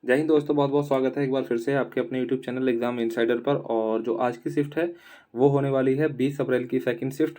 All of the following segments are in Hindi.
जय हिंद दोस्तों, बहुत बहुत स्वागत है एक बार फिर से आपके अपने यूट्यूब चैनल एग्जाम इनसाइडर पर। और जो आज की शिफ्ट है वो होने वाली है 20 अप्रैल की सेकंड शिफ्ट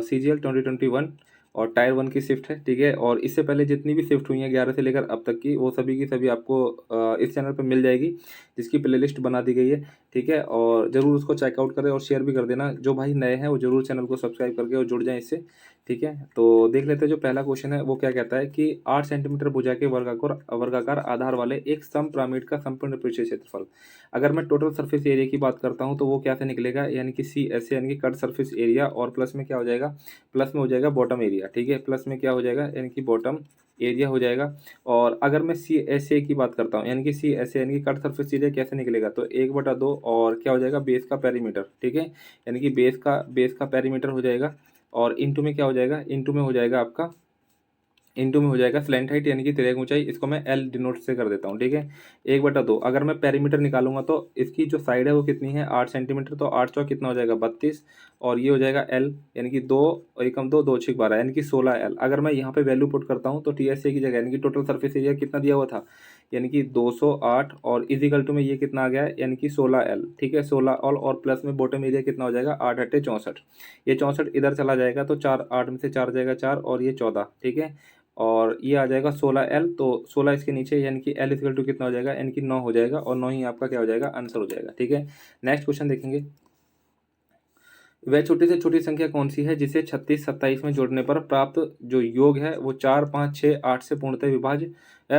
CGL 2021 और टायर 1 की शिफ्ट है। ठीक है, और इससे पहले जितनी भी शिफ्ट हुई हैं 11 से लेकर अब तक की, वो सभी की सभी आपको इस चैनल पर मिल जाएगी, जिसकी प्लेलिस्ट बना दी गई है। ठीक है, और ज़रूर उसको चेकआउट करें और शेयर भी कर देना। जो भाई नए हैं वो ज़रूर चैनल को सब्सक्राइब करके और जुड़ जाएं इससे। ठीक है, तो देख लेते हैं जो पहला क्वेश्चन है वो क्या कहता है कि 8 सेंटीमीटर भुजा के वर्गाकार वर्गाकार आधार वाले एक समपिरामिड का संपूर्ण पृष्ठीय क्षेत्रफल। अगर मैं टोटल सरफेस एरिया की बात करता हूं तो वो क्या से निकलेगा, यानी कि सी एस यानी कि कट सरफेस एरिया, और प्लस में क्या हो जाएगा, प्लस में हो जाएगा बॉटम एरिया। ठीक है, प्लस में क्या हो जाएगा, यानी कि बॉटम एरिया हो जाएगा। और अगर मैं सी एस ए की बात करता हूँ, यानी कि सी एस ए यानी कि कट सरफेस एरिया कैसे निकलेगा, तो 1/2 और क्या हो जाएगा, बेस का पेरीमीटर। ठीक है, यानी कि बेस का पेरीमीटर हो जाएगा। और इंटू में क्या हो जाएगा, इंटू में हो जाएगा आपका, इंटू में हो जाएगा स्लैंट हाइट यानी कि तिर्यक ऊंचाई। इसको मैं एल डिनोट से कर देता हूँ। ठीक है, 1/2। अगर मैं पेरीमीटर निकालूंगा तो इसकी जो साइड है वो कितनी है, 8 सेंटीमीटर, तो 8 चौक कितना हो जाएगा, 32। और ये हो जाएगा एल, यानी कि 2 एकम 2 2 6 12 यानी कि 16 एल। अगर मैं यहाँ पे वैल्यू पुट करता हूँ तो TSA की जगह यानी कि टोटल सरफेस एरिया कितना दिया हुआ था, यानी कि 208, और इजिकल टू में ये कितना आ गया है, यानी कि 16 एल। ठीक है, 16 और प्लस में बॉटम एरिया कितना हो जाएगा, 8×8 = 64। ये 64 इधर चला जाएगा तो 4, 8 में से 4 जाएगा 4 और ये 14। ठीक है, और ये आ जाएगा 16 एल, तो 16 इसके नीचे, यानी कि एल इक्वल टू कितना हो जाएगा, यानी कि 9 हो जाएगा, और 9 ही आपका क्या हो जाएगा, आंसर हो जाएगा। ठीक है, नेक्स्ट क्वेश्चन देखेंगे। वह छोटी से छोटी संख्या कौन सी है जिसे 36 27 में जोड़ने पर प्राप्त जो योग है वो 4 5 6 8 से पूर्णतः विभाज्य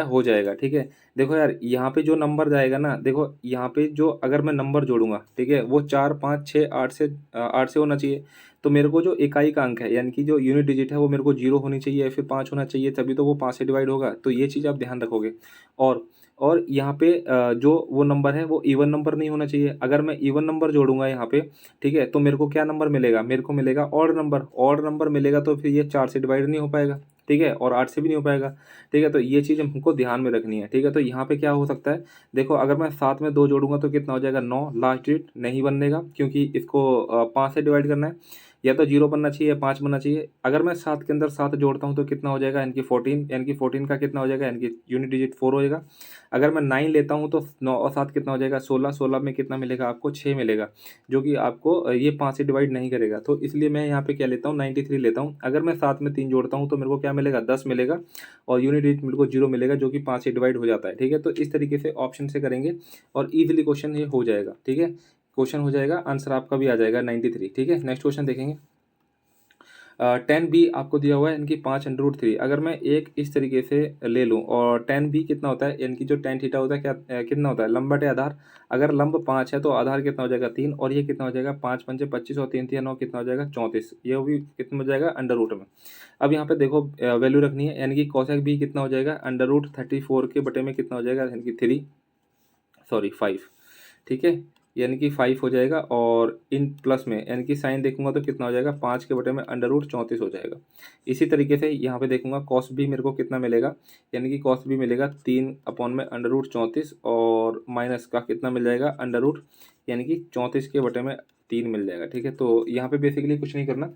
हो जाएगा। ठीक है, देखो यार, यहाँ पे जो नंबर जाएगा ना, देखो यहाँ पे जो अगर मैं नंबर जोड़ूंगा, ठीक है, वो 4 5 6 8 से 8 से होना चाहिए। तो मेरे को जो इकाई का अंक है, यानी कि जो यूनिट डिजिट है, वो मेरे को 0 होनी चाहिए या फिर 5 होना चाहिए, तभी तो वो 5 से डिवाइड होगा। तो ये चीज़ आप ध्यान रखोगे। और और यहाँ पे जो वो नंबर है वो इवन नंबर नहीं होना चाहिए। अगर मैं इवन नंबर जोड़ूंगा यहाँ पे, ठीक है, तो मेरे को क्या नंबर मिलेगा, मेरे को मिलेगा ऑड नंबर मिलेगा, तो फिर ये 4 से डिवाइड नहीं हो पाएगा। ठीक है, और 8 से भी नहीं हो पाएगा। ठीक है, तो ये चीज़ हमको ध्यान में रखनी है। ठीक है, तो यहाँ पे क्या हो सकता है, देखो अगर मैं 7 में 2 जोड़ूंगा तो कितना हो जाएगा, 9। लास्ट डिजिट नहीं बनेगा क्योंकि इसको 5 से डिवाइड करना है। या तो 0 बनना चाहिए या 5 बनना चाहिए। अगर मैं 7 के अंदर 7 जोड़ता हूँ तो कितना हो जाएगा, यानी कि 14, यानी कि 14 का कितना हो जाएगा, यानी कि यूनिट डिजिट 4 हो जाएगा। अगर मैं 9 लेता हूँ तो 9 और 7 कितना हो जाएगा, 16। 16 में कितना मिलेगा आपको, 6 मिलेगा, जो कि आपको ये 5 से डिवाइड नहीं करेगा। तो इसलिए मैं यहाँ पे क्या लेता हूँ, 93 लेता हूँ। अगर मैं 7 में 3 जोड़ता हूँ तो मेरे को क्या मिलेगा, 10 मिलेगा, और यूनिट डिजिट मेरे को 0 मिलेगा, जो कि 5 से डिवाइड हो जाता है। ठीक है, तो इस तरीके से ऑप्शन से करेंगे और ईजिली क्वेश्चन ये हो जाएगा। ठीक है, क्वेश्चन हो जाएगा, आंसर आपका भी आ जाएगा 93। ठीक है, नेक्स्ट क्वेश्चन देखेंगे। 10b आपको दिया हुआ है, यानी कि 5√3। अगर मैं एक इस तरीके से ले लूँ, और 10b कितना होता है, यानी कि जो tan थीटा होता है, क्या कितना होता है, लंब बटे आधार। अगर लंब 5 है तो आधार कितना हो जाएगा, 3, और ये कितना हो जाएगा, 5 पंचे 25 और 3 तिया 9, कितना हो जाएगा, 34। ये भी कितना हो जाएगा, अंडर रूट में। अब यहाँ पे देखो वैल्यू रखनी है, यानी कि cosec b कितना हो जाएगा, √34 के बटे में कितना हो जाएगा, यानी कि 5। ठीक है, यानी कि 5 हो जाएगा, और इन प्लस में यानी कि साइन देखूंगा तो कितना हो जाएगा, 5 के बटे में √34 हो जाएगा। इसी तरीके से यहाँ पे देखूंगा कॉस भी मेरे को कितना मिलेगा, यानी कि कॉस भी मिलेगा 3 में √34, और माइनस का कितना मिल जाएगा, अंडर रूट, यानी कि 34 के बटे में 3 मिल जाएगा। ठीक है, तो यहाँ पे बेसिकली कुछ नहीं करना।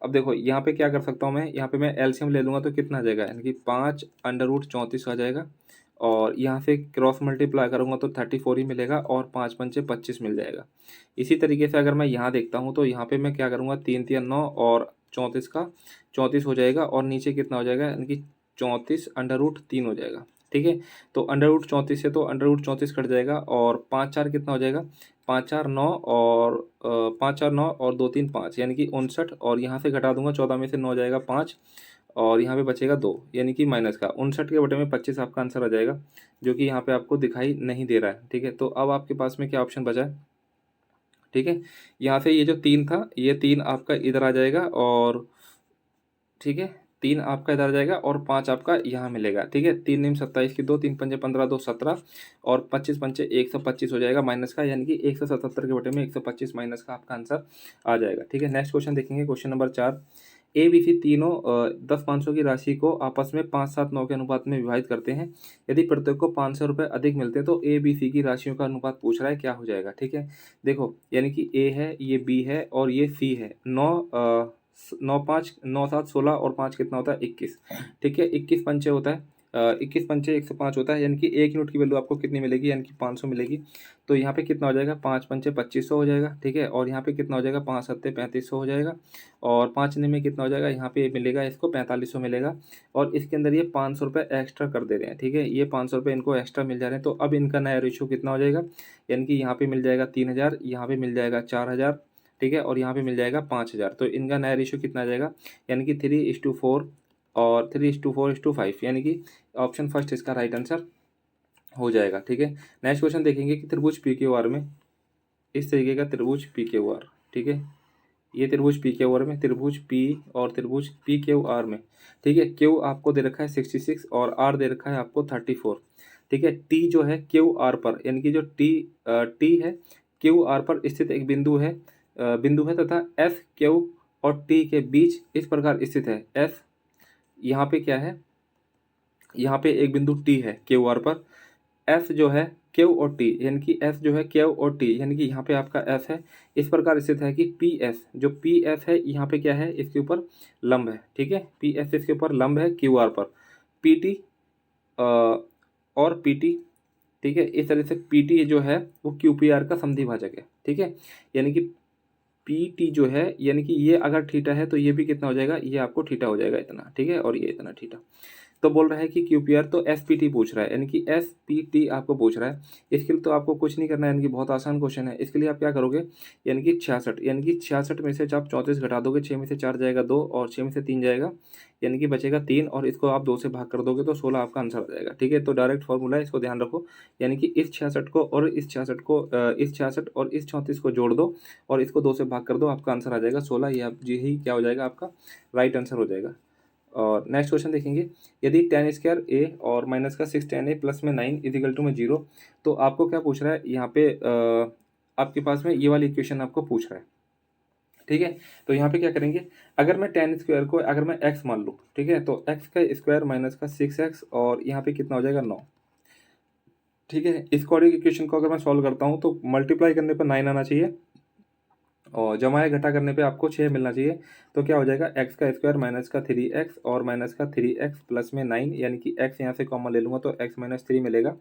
अब देखो यहाँ पे क्या कर सकता हूँ मैं, यहाँ पे मैं एलसीएम ले लूँगा तो कितना आ जाएगा, यानी कि 5 √34 आ जाएगा, और यहाँ से क्रॉस मल्टीप्लाई करूँगा तो 34 ही मिलेगा, और 5 पंचे 25 मिल जाएगा। इसी तरीके से अगर मैं यहाँ देखता हूँ तो यहाँ पे मैं क्या करूँगा, 3 तिया 9 और 34 का 34 हो जाएगा, और नीचे कितना हो जाएगा, यानी कि 34 √3 हो जाएगा। ठीक है, तो √34 से तो √34 कट जाएगा, और 5 4 कितना हो जाएगा, 5 4 9, और 5 4 9 और 2 3 5, यानी कि 59, और यहाँ से घटा दूंगा, 14 में से 9 जाएगा 5, और यहाँ पे बचेगा 2, यानी कि माइनस का 59 के बटे में 25 आपका आंसर आ जाएगा, जो कि यहाँ पे आपको दिखाई नहीं दे रहा है। ठीक है, तो अब आपके पास में क्या ऑप्शन बचा है। ठीक है, यहाँ से ये जो 3 था, ये 3 आपका इधर आ जाएगा, और ठीक है, 3 आपका इधर आ जाएगा, और 5 आपका यहाँ मिलेगा। ठीक है, 3 निम 27 की 2, 3 पंजे 15, 2 17, और 25 पंचे 125 हो जाएगा माइनस का, यानी कि 177 के बटे में 125 माइनस का आपका आंसर आ जाएगा। ठीक है, नेक्स्ट क्वेश्चन देखेंगे, क्वेश्चन नंबर 4। ABC तीनों 10 500 की राशि को आपस में 5 7 9 के अनुपात में विभाजित करते हैं। यदि प्रत्येक को 500 रुपये अधिक मिलते हैं तो ABC की राशियों का अनुपात पूछ रहा है, क्या हो जाएगा। ठीक है, देखो यानी कि A है, ये B है, और ये C है। 9 5 9 7 16, और 5 कितना होता है, 21। ठीक है, 21 पंचे होता है, 21 पंचे 105 होता है, यानी कि 1 यूनिट की वैल्यू आपको कितनी मिलेगी, यानी कि 500 मिलेगी। तो यहाँ पे कितना हो जाएगा, 5 पंचे 2500 हो जाएगा, ठीक है। और यहाँ पे कितना हो जाएगा, 5 सत्ते 3500 हो जाएगा। और 5 में कितना हो जाएगा, यहाँ पे मिलेगा इसको 4500 मिलेगा। और इसके अंदर ये 500 रुपये एक्स्ट्रा कर दे रहे हैं, ठीक है। ये 500 रुपये इनको एक्स्ट्रा मिल जा रहे हैं। तो अब इनका नया रेशियो कितना हो जाएगा, यानी कि यहाँ पे मिल जाएगा 3000, यहाँ पे मिल जाएगा 4000, ठीक है। और यहाँ पे मिल जाएगा 5000। तो इनका नया रेशियो कितना आ जाएगा, यानी कि 3:4 और 3:4:5, यानी कि ऑप्शन फर्स्ट इसका राइट आंसर हो जाएगा, ठीक है। नेक्स्ट क्वेश्चन देखेंगे कि त्रिभुज पी क्यू आर में, इस तरीके का त्रिभुज पी क्यू आर, ठीक है। ये त्रिभुज पी क्यू आर में, त्रिभुज पी और त्रिभुज पी क्यू आर में, ठीक है। क्यू आपको दे रखा है 66 और आर दे रखा है आपको 34, ठीक है। टी जो है क्यू आर पर, यानी कि जो टी है क्यू आर पर स्थित एक बिंदु है तथा एफ क्यू और टी के बीच इस प्रकार स्थित है। एफ यहाँ पे क्या है, यहाँ पे एक बिंदु टी है क्यू आर पर, एफ जो है क्यू और टी, यानी कि एफ जो है क्यू और टी, यानी कि यहाँ पे आपका एफ है, इस प्रकार स्थित है कि पी एफ, जो पी एफ है यहाँ पे क्या है, इसके ऊपर लंब है, ठीक है। पी एफ इसके ऊपर लंब है क्यू आर पर। पी टी और पी टी, ठीक है। इस तरह से पी टी जो है वो क्यू पी आर का समद्विभाजक है, ठीक है। यानी कि पी टी जो है, यानी कि ये अगर थीटा है तो ये भी कितना हो जाएगा, ये आपको थीटा हो जाएगा इतना, ठीक है। और ये इतना थीटा। तो बोल रहा है कि क्यूपीआर, तो एसपीटी पूछ रहा है, यानी कि एसपीटी आपको पूछ रहा है। इसके लिए तो आपको कुछ नहीं करना है, यानी कि बहुत आसान क्वेश्चन है। इसके लिए आप क्या करोगे, यानी कि 66, यानी कि 66 में से आप 34 घटा दोगे, 6 में से 4 जाएगा 2 और 6 में से 3 जाएगा, यानी कि बचेगा 3, और इसको आप 2 से भाग कर दोगे तो 16 आपका आंसर आ जाएगा, ठीक है। तो डायरेक्ट फॉर्मूला है, इसको ध्यान रखो। यानी कि इस 66 को और इस 66 को, इस 66 और इस 34 को जोड़ दो और इसको 2 से भाग कर दो, आपका आंसर आ जाएगा 16। ये आप जी ही क्या हो जाएगा, आपका राइट आंसर हो जाएगा। और नेक्स्ट क्वेश्चन देखेंगे, यदि tan² a और माइनस का 6tan a प्लस में 9 इजिकल टू में 0, तो आपको क्या पूछ रहा है यहाँ पे, आपके पास में ये वाली इक्वेशन आपको पूछ रहा है, ठीक है। तो यहाँ पे क्या करेंगे, अगर मैं tan² को अगर मैं x मान लूँ, ठीक है, तो x का स्क्वायर माइनस का 6x और यहाँ पे कितना हो जाएगा 9, ठीक है। इस कोऑर्डिनेट इक्वेशन को अगर मैं सॉल्व करता हूँ तो मल्टीप्लाई करने पर 9 आना चाहिए और जमाए घटा करने पे आपको 6 मिलना चाहिए। तो क्या हो जाएगा, एक्स का स्क्वायर माइनस का 3x और माइनस का 3x प्लस में 9, यानी कि x यहाँ से कॉमन ले लूँगा तो x माइनस 3 मिलेगा।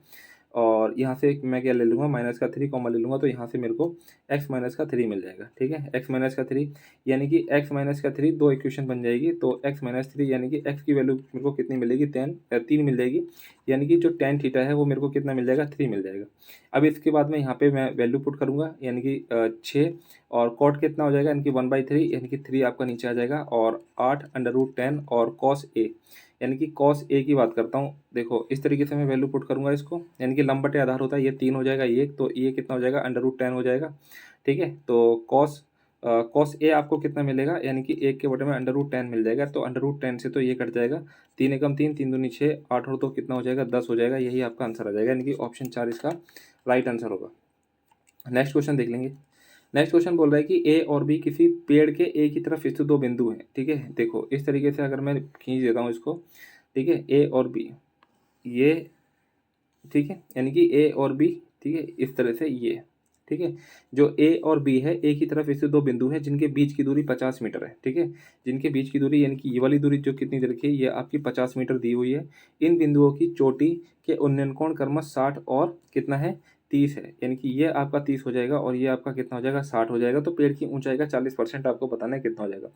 और यहाँ से मैं क्या ले लूँगा, माइनस का 3 कॉमन ले लूँगा तो यहाँ से मेरे को x माइनस का 3 मिल जाएगा, ठीक है। x माइनस का 3, यानी कि x माइनस का 3 दो इक्वेशन बन जाएगी। तो x माइनस 3 यानी कि x की वैल्यू मेरे को कितनी मिलेगी, 3 मिल जाएगी, यानी कि जो tan थीटा है वो मेरे को कितना मिल जाएगा, 3 मिल जाएगा। अब इसके बाद में यहाँ पे मैं वैल्यू पुट करूँगा, यानी कि 6 और कॉट कितना हो जाएगा, यानी कि 1/3, यानी कि 3 आपका नीचे आ जाएगा, और 8√10 और कॉस ए, यानी कि कॉस ए की बात करता हूँ। देखो इस तरीके से मैं वैल्यू पुट करूँगा इसको, यानी कि लंब बटे आधार होता है, ये 3 हो जाएगा, ये तो ये कितना हो जाएगा, √10 हो जाएगा, ठीक है। तो कॉस ए आपको कितना मिलेगा, यानी कि 1 के बटे में √10 मिल जाएगा। तो √10 से तो ये कट जाएगा, 3 एकम 3, 3 दूनी 6, 8 और 2 कितना हो जाएगा, 10 हो जाएगा। यही आपका आंसर आ जाएगा, यानी कि ऑप्शन 4 इसका राइट आंसर होगा। नेक्स्ट क्वेश्चन देख लेंगे। नेक्स्ट क्वेश्चन बोल रहा है कि ए और बी किसी पेड़ के एक ही तरफ स्थित दो बिंदु हैं, ठीक है। देखो इस तरीके से अगर मैं खींच देता हूँ इसको, ठीक है, ए और बी, ये ठीक है, यानी कि ए और बी, ठीक है, इस तरह से ये, ठीक है। जो ए और बी है, एक ही तरफ स्थित दो बिंदु हैं जिनके बीच की दूरी 50 मीटर है, ठीक है। जिनके बीच की दूरी, यानी कि ये वाली दूरी जो कितनी दे रखी है, ये आपकी 50 मीटर दी हुई है। इन बिंदुओं की चोटी के उन्नयन कोण क्रमशः 60 और कितना है, 30 है, यानी कि ये आपका 30 हो जाएगा और ये आपका कितना हो जाएगा, 60 हो जाएगा। तो पेड़ की ऊंचाई का 40% आपको बताना है कितना हो जाएगा,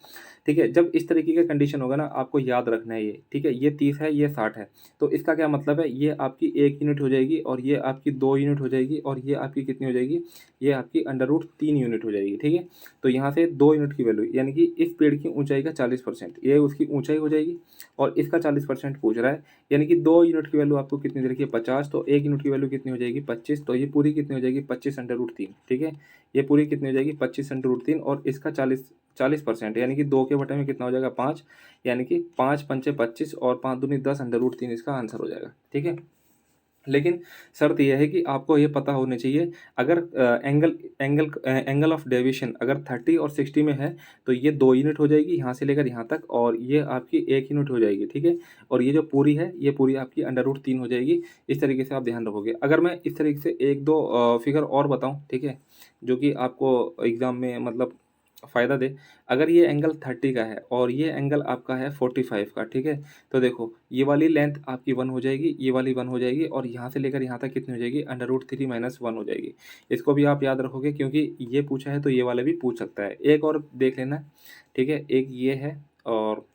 ठीक है। जब इस तरीके का कंडीशन होगा ना, आपको याद रखना है ये, ठीक है। ये 30 है, ये 60 है, तो इसका क्या मतलब है, ये आपकी 1 यूनिट हो जाएगी और ये आपकी 2 यूनिट हो जाएगी और ये आपकी कितनी हो जाएगी, ये आपकी √3 यूनिट हो जाएगी, ठीक है। तो यहाँ से 2 यूनिट की वैल्यू, यानी कि इस पेड़ की ऊंचाई का 40%, ये उसकी ऊंचाई हो जाएगी और इसका 40% पूछ रहा है, यानी कि 2 यूनिट की वैल्यू आपको कितनी दे रखी है, 50, तो 1 यूनिट की वैल्यू कितनी हो जाएगी, 25, तो ये पूरी कितनी हो जाएगी, 25/3, ठीक है। ये पूरी कितनी हो जाएगी, 25/3, और इसका 40%, यानी कि 2 के बटे में कितना हो जाएगा, 5, यानी कि 5 पंचे 25 और 5 दूनी 10/3 इसका आंसर हो जाएगा, ठीक है। लेकिन शर्त यह है कि आपको ये पता होना चाहिए, अगर एंगल ऑफ डेविएशन अगर 30 और 60 में है तो ये 2 यूनिट हो जाएगी यहाँ से लेकर यहाँ तक, और ये आपकी 1 यूनिट हो जाएगी, ठीक है। और ये जो पूरी है, ये पूरी आपकी √3 हो जाएगी। इस तरीके से आप ध्यान रखोगे। अगर मैं इस तरीके से 1-2 फिगर और बताऊँ, ठीक है, जो कि आपको एग्ज़ाम में मतलब फ़ायदा दे। अगर ये एंगल 30 का है और ये एंगल आपका है 45 का, ठीक है, तो देखो ये वाली लेंथ आपकी 1 हो जाएगी, ये वाली 1 हो जाएगी और यहाँ से लेकर यहाँ तक कितनी हो जाएगी, √3 - 1 हो जाएगी। इसको भी आप याद रखोगे क्योंकि ये पूछा है तो ये वाला भी पूछ सकता है। एक और देख लेना, ठीक है, एक ये है और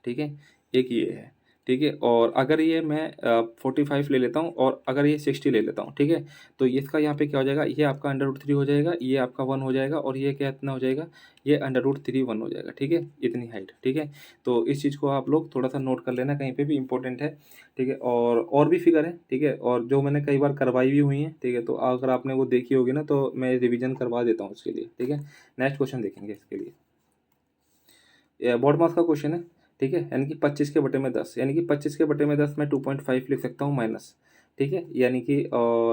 ठीक है, एक ये है, ठीक है, और अगर ये मैं 45 ले लेता हूँ और अगर ये 60 ले लेता हूँ, ठीक है, तो इसका यहाँ पे क्या हो जाएगा, ये आपका √3 हो जाएगा, ये आपका 1 हो जाएगा और ये क्या इतना हो जाएगा, ये √3 1 हो जाएगा, ठीक है, इतनी हाइट, ठीक है। तो इस चीज़ को आप लोग थोड़ा सा नोट कर लेना, कहीं पे भी इंपॉर्टेंट है, ठीक है। और भी फिगर है, ठीक है, और जो मैंने कई बार करवाई भी हुई हैं, ठीक है, तो अगर आपने वो देखी होगी ना तो मैं रिविजन करवा देता हूँ उसके लिए, ठीक है। नेक्स्ट क्वेश्चन देखेंगे इसके लिए, बॉड मास का क्वेश्चन है, ठीक है, यानी कि 25 के बटे में 10, यानी कि 25 के बटे में 10 मैं 2.5 लिख सकता हूँ माइनस, ठीक है, यानी कि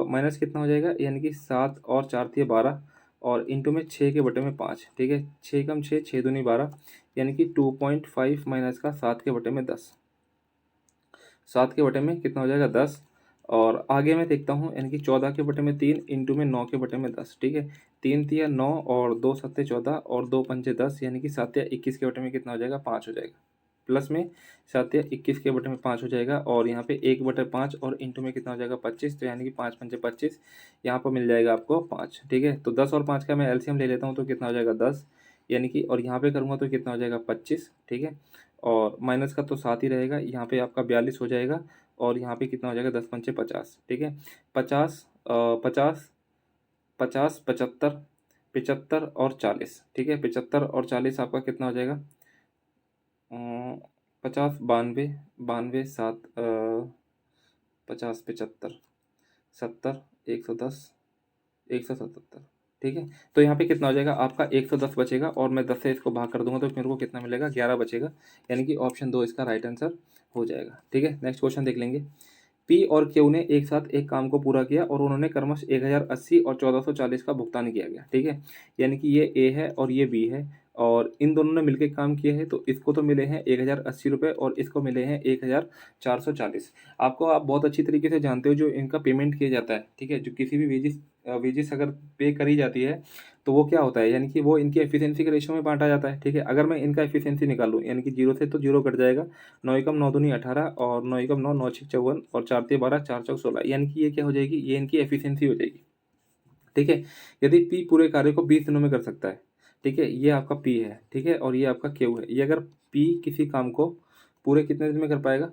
माइनस कितना हो जाएगा, यानी कि 7 और 4 दिए 12 और इंटू में 6 के बटे में 5, ठीक है, 6 कम 6 6 दूनी 12, यानी कि 2.5 माइनस का 7 के बटे में 10, 7 के बटे में कितना हो जाएगा 10, और आगे मैं देखता हूँ यानी कि 14 के बटे में 3 इंटू में 9 के बटे में 10, ठीक है, 3 तिया 9 और 2 सत्ते 14 और 2 पंचे 10, यानी कि 7 या 21 के बटे में कितना हो जाएगा 5 हो जाएगा, प्लस में 7 या 21 के बटे में 5 हो जाएगा और यहाँ पे 1/5 और इंटू में कितना हो जाएगा 25, तो यानी कि 5 पंचे 25, यहाँ पर मिल जाएगा आपको 5, ठीक है। तो 10 और 5 का मैं एलसीएम ले लेता हूँ तो कितना हो जाएगा 10, यानी कि और यहाँ पे करूँगा तो कितना हो जाएगा 25, ठीक है, और माइनस का तो 7 ही रहेगा, यहाँ पे आपका 42 हो जाएगा और यहाँ पे कितना हो जाएगा 10 पंचे 50, ठीक है, 50 50 50 75 75 और 40, ठीक है, 75 और 40 आपका कितना हो जाएगा 50 92 92 7 50 75 70 110 177, ठीक है। तो यहाँ पे कितना हो जाएगा आपका 110 बचेगा और मैं 10 से इसको भाग कर दूंगा तो मेरे को कितना मिलेगा 11 बचेगा, यानी कि ऑप्शन 2 इसका राइट आंसर हो जाएगा, ठीक है। नेक्स्ट क्वेश्चन देख लेंगे। पी और क्यू ने एक साथ एक काम को पूरा किया और उन्होंने क्रमशः 1080 और 1440 का भुगतान किया गया, ठीक है, यानी कि ये ए है और ये बी है और इन दोनों ने मिलकर काम किया है, तो इसको तो मिले हैं 1080 रुपये और इसको मिले हैं 1440। आपको आप बहुत अच्छी तरीके से जानते हो जो इनका पेमेंट किया जाता है, ठीक है, जो किसी भी वेजिस वेजिस अगर पे करी जाती है तो वो क्या होता है, यानी कि वो इनकी एफिशिएंसी के रेशियो में बांटा जाता है, ठीक है। अगर मैं इनका एफिशिएंसी निकालूँ यानी कि जीरो से तो जीरो कट जाएगा, 9 एकम 9 दूनी 18 और 9 एकम 9 9 छक 54 और 4 तिया 12 4 चौक 16, यानी कि ये क्या हो जाएगी, ये इनकी एफिशिएंसी हो जाएगी, ठीक है। यदि पी पूरे कार्य को 20 दिनों में कर सकता है, ठीक है, ये आपका पी है, ठीक है, और ये आपका क्यू है, ये अगर पी किसी काम को पूरे कितने दिन में कर पाएगा,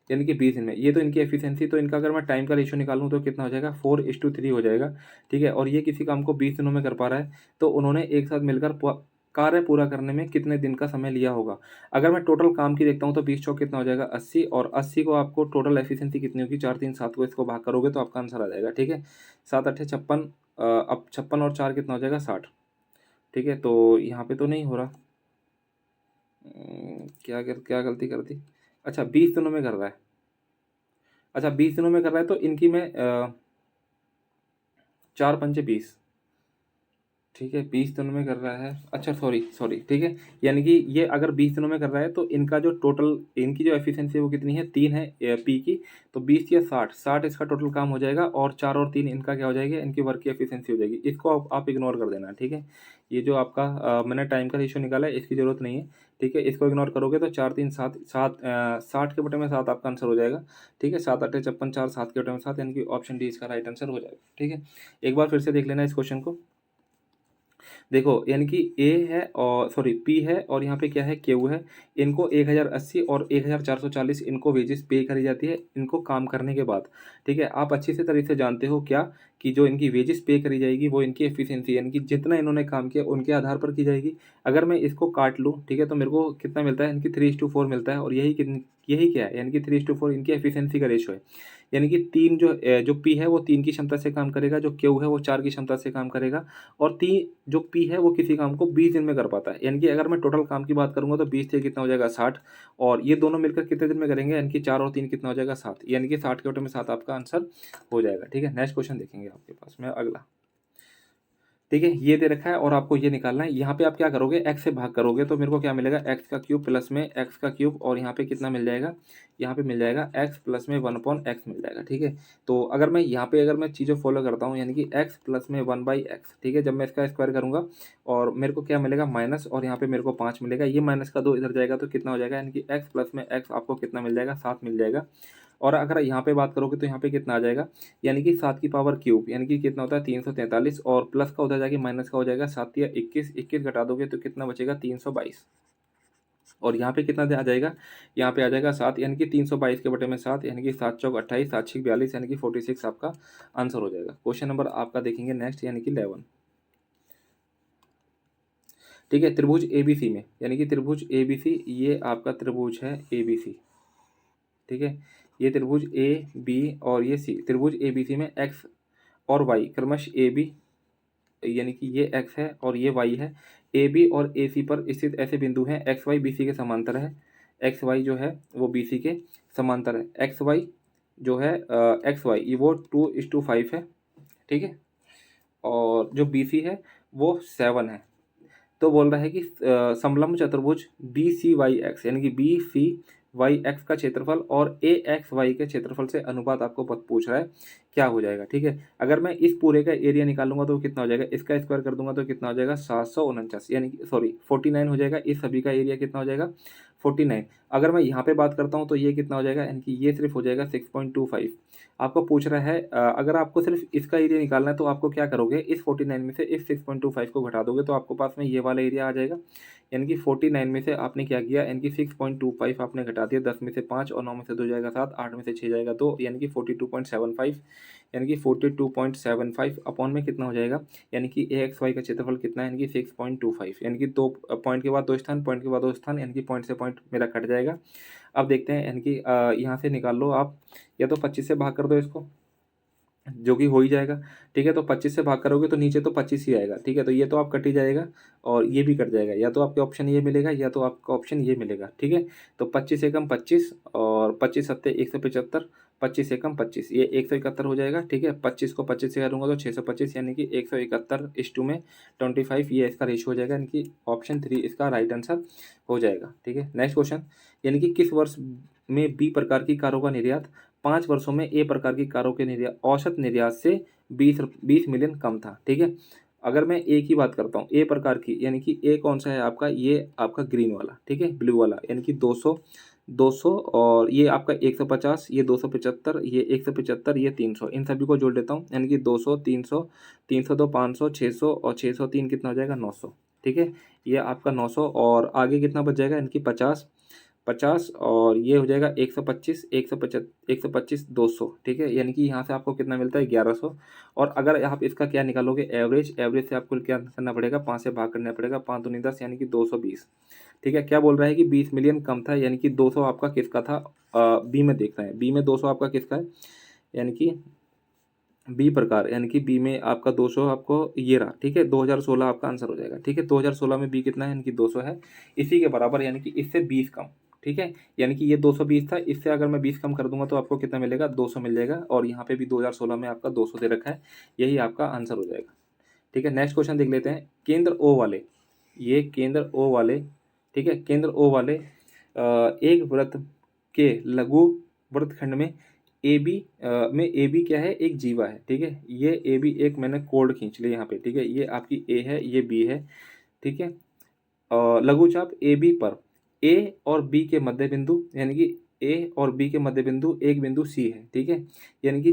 यानी कि 20 दिन में, ये तो इनकी एफिशिएंसी, तो इनका अगर मैं टाइम का रेशियो निकालूँ तो कितना हो जाएगा 4:3 हो जाएगा, ठीक है, और ये किसी काम को 20 दिनों में कर पा रहा है, तो उन्होंने एक साथ मिलकर कार्य पूरा करने में कितने दिन का समय लिया होगा। अगर मैं टोटल काम की देखता हूँ तो 20 चौक कितना हो जाएगा 80 और 80 को आपको टोटल एफिशिएंसी कितनी होगी 4 3 7 को इसको भाग करोगे तो आपका आंसर आ जाएगा, ठीक है, 7 8 56, अब 56 और 4 कितना हो जाएगा 60, ठीक है। तो यहाँ पे तो नहीं हो रहा, क्या गलती कर दी, अच्छा 20 दिनों में कर रहा है, अच्छा 20 दिनों में कर रहा है तो इनकी मैं 4 पंचे 20, ठीक है, 20 दिनों में कर रहा है, अच्छा सॉरी सॉरी, ठीक है, यानी कि ये अगर 20 दिनों में कर रहा है तो इनका जो टोटल इनकी जो एफिशिएंसी है वो कितनी है 3 है पी की, तो 20 या 60 इसका टोटल काम हो जाएगा और 4 और 3 इनका क्या हो जाएगा, इनकी वर्क की एफिशिएंसी हो जाएगी। इसको आप इग्नोर कर देना, ठीक है, ये जो आपका मैंने टाइम का रेशियो निकाला है इसकी ज़रूरत नहीं है, ठीक है, इसको इग्नोर करोगे तो 4 3 7 7 60 के बटे में 7 आपका आंसर हो जाएगा, ठीक है, 7 8 56 4 7 के बटे में 7, यानी कि ऑप्शन डी इसका राइट आंसर हो जाएगा, ठीक है। एक बार फिर से देख लेना इस क्वेश्चन को, देखो यानी कि ए है और सॉरी पी है और यहाँ पे क्या है क्यू है, इनको 1080 और 1440 इनको वेजेस पे करी जाती है इनको काम करने के बाद, ठीक है। आप अच्छी से तरीके से जानते हो क्या कि जो इनकी वेजेस पे करी जाएगी वो इनकी एफिशिएंसी यानी कि जितना इन्होंने काम किया उनके आधार पर की जाएगी। अगर मैं इसको काट लूँ, ठीक है, तो मेरे को कितना मिलता है, इनकी 3:4 मिलता है और यही क्या है, यानी कि 3:4 इनकी एफिशिएंसी का रेशो है, यानी कि तीन जो पी है वो 3 की क्षमता से काम करेगा, जो क्यू है वो 4 की क्षमता से काम करेगा और जो पी है वो किसी काम को 20 दिन में कर पाता है। यानी कि अगर मैं टोटल काम की बात करूंगा तो 20 से कितना हो जाएगा 60 और ये दोनों मिलकर कितने दिन में करेंगे, यानी कि 4 और 3 कितना हो जाएगा 7, यानी कि 60 के बटे में 7 आपका आंसर हो जाएगा, ठीक है। नेक्स्ट क्वेश्चन देखेंगे आपके पास में अगला, ठीक है, ये दे रखा है और आपको ये निकालना है। यहाँ पे आप क्या करोगे, एक्स से भाग करोगे तो मेरे को क्या मिलेगा, एक्स का क्यूब प्लस में एक्स का क्यूब, और यहाँ पे कितना मिल जाएगा, यहाँ पे मिल जाएगा एक्स प्लस में 1/x मिल जाएगा। ठीक है, तो अगर मैं यहाँ पे अगर मैं चीज़ें फॉलो करता हूँ, यानी कि एक्स प्लस में 1/x, ठीक है, जब मैं इसका स्क्वायर करूँगा और मेरे को क्या मिलेगा माइनस, और यहाँ पे मेरे को 5 मिलेगा, ये माइनस का 2 इधर जाएगा तो कितना हो जाएगा, यानी कि एक्स प्लस में एक्स आपको कितना मिल जाएगा, 7 मिल जाएगा। और अगर यहाँ पे बात करोगे तो यहाँ पे कितना आ जाएगा, यानी कि 7 की पावर क्यूब, यानी कि कितना होता है 343, और प्लस का उधर जाके माइनस का हो जाएगा 7 या 21, 21 घटा दोगे तो कितना बचेगा 322, और यहाँ पे कितना आ जाएगा, यहाँ पे आ जाएगा 7, यानी कि 322 के बटे में 7, यानी कि 7 चौक 28, 7 छीक 42, यानी कि 46 आपका आंसर हो जाएगा। क्वेश्चन नंबर आपका देखेंगे नेक्स्ट, यानी कि 11। ठीक है, त्रिभुज एबीसी में, यानी कि त्रिभुज एबीसी, ये आपका त्रिभुज है एबीसी। ठीक है, ये त्रिभुज ए बी और ये सी, त्रिभुज एबीसी में एक्स और वाई क्रमश ए बी, यानी कि ये एक्स है और ये वाई है, ए बी और ए सी पर स्थित ऐसे बिंदु हैं, एक्स वाई बी सी के समांतर है, एक्स वाई जो है वो बी सी के समांतर है, एक्स वाई जो है एक्स वाई ये वो 2:5 है। ठीक है, और जो बी सी है वो 7 है। तो बोल रहा है कि समलंब चतुर्भुज बी सी वाई एक्स, यानी कि बी सी वाई एक्स का क्षेत्रफल और ए एक्स वाई के क्षेत्रफल से अनुपात आपको पूछ रहा है, क्या हो जाएगा। ठीक है, अगर मैं इस पूरे का एरिया निकालूंगा तो कितना हो जाएगा, इसका स्क्वायर कर दूंगा तो कितना हो जाएगा 749, यानी कि सॉरी 49 हो जाएगा। इस सभी का एरिया कितना हो जाएगा 49। अगर मैं यहाँ पे बात करता हूँ तो ये कितना हो जाएगा, यानी कि ये सिर्फ हो जाएगा 6.25। आपको पूछ रहा है अगर आपको सिर्फ इसका एरिया निकालना है तो आपको क्या करोगे, इस 49 में से इस 6.25 को घटा दोगे तो आपको पास में ये वाला एरिया आ जाएगा। यानी कि 49 में से आपने क्या किया, यानी कि 6.25 आपने घटा दिया, 10 में से 5 और 9 में से 2 जाएगा 7, 8 में से 6 जाएगा 2, यानी कि 42.75, यानी कि 42.75 अपॉन में कितना हो जाएगा, यानी कि ए एक्स वाई का क्षेत्रफल कितना है, यानी कि 6.25, यानी कि 2 पॉइंट के बाद 2 स्थान, पॉइंट के बाद 2 स्थान, यानी कि पॉइंट से पॉइंट मेरा कट जाएगा। अब देखते हैं, यानी कि यहाँ से निकाल लो आप, या तो 25 से भाग कर दो इसको, जो कि हो ही जाएगा। ठीक है, तो 25 से भाग करोगे तो नीचे तो 25 ही आएगा। ठीक है, तो ये तो आप कट ही जाएगा और ये भी कट जाएगा, या तो आपके ऑप्शन ये मिलेगा या तो आपका ऑप्शन ये मिलेगा। ठीक है, तो 25 एकम 25 और 25 सत्ते 175, 25 एकम 25 ये 171 हो जाएगा। ठीक है, 25 को 25 से करूँगा तो 625, यानी कि 171:2 में 25, ये इसका रेशियो हो जाएगा, यानी कि ऑप्शन 3 इसका राइट आंसर हो जाएगा। ठीक है, नेक्स्ट क्वेश्चन, यानी कि किस वर्ष में बी प्रकार की कारों का निर्यात 5 वर्षों में ए प्रकार की कारों के निर्यात औसत निर्यात से 20 मिलियन कम था। ठीक है, अगर मैं ए की बात करता हूँ, ए प्रकार की, यानी कि ए कौन सा है आपका, ये आपका ग्रीन वाला, ठीक है, ब्लू वाला, यानी कि 200 और ये आपका 150, ये 275, ये 175, ये 300, इन सभी को जोड़ लेता हूँ, यानी कि 200 300 302 500 600 और 603 कितना हो जाएगा 900। ठीक है, ये आपका 900 और आगे कितना बच जाएगा, यानी कि 50 50 और ये हो जाएगा 125 125 200। ठीक है, यानी कि यहाँ से आपको कितना मिलता है 1100। और अगर आप इसका क्या निकालोगे एवरेज, एवरेज से आपको क्या करना पड़ेगा 5 से भाग करना पड़ेगा, 5 दूनी 10, यानी कि 220। ठीक है, क्या बोल रहा है कि 20 मिलियन कम था, यानी कि 200 आपका किसका था, बी में देख रहे हैं, बी में 200 आपका किसका है, यानी कि बी प्रकार, यानी कि बी में आपका 200 आपको ये रहा। ठीक है, 2016 आपका आंसर हो जाएगा। ठीक है, 2016 में बी कितना है, यानी कि 200 है, इसी के बराबर, यानी कि इससे 20 कम। ठीक है, यानी कि ये 220 था, इससे अगर मैं 20 कम कर दूंगा तो आपको कितना मिलेगा 200 मिल जाएगा, और यहाँ पे भी 2016 में आपका 200 दे रखा है, यही आपका आंसर हो जाएगा। ठीक है, नेक्स्ट क्वेश्चन देख लेते हैं, केंद्र ओ वाले, ये केंद्र ओ वाले, ठीक है, केंद्र ओ वाले एक वृत्त के लघु वृत्तखंड में ए बी में ए बी क्या है, एक जीवा है। ठीक है, ये ए बी एक मैंने कोड खींच लिया यहाँ पे। ठीक है, ये आपकी ए है, ये बी है। ठीक है, लघुचाप ए बी पर ए और बी के मध्य बिंदु, यानी कि ए और बी के मध्य बिंदु एक बिंदु सी है। ठीक है, यानी कि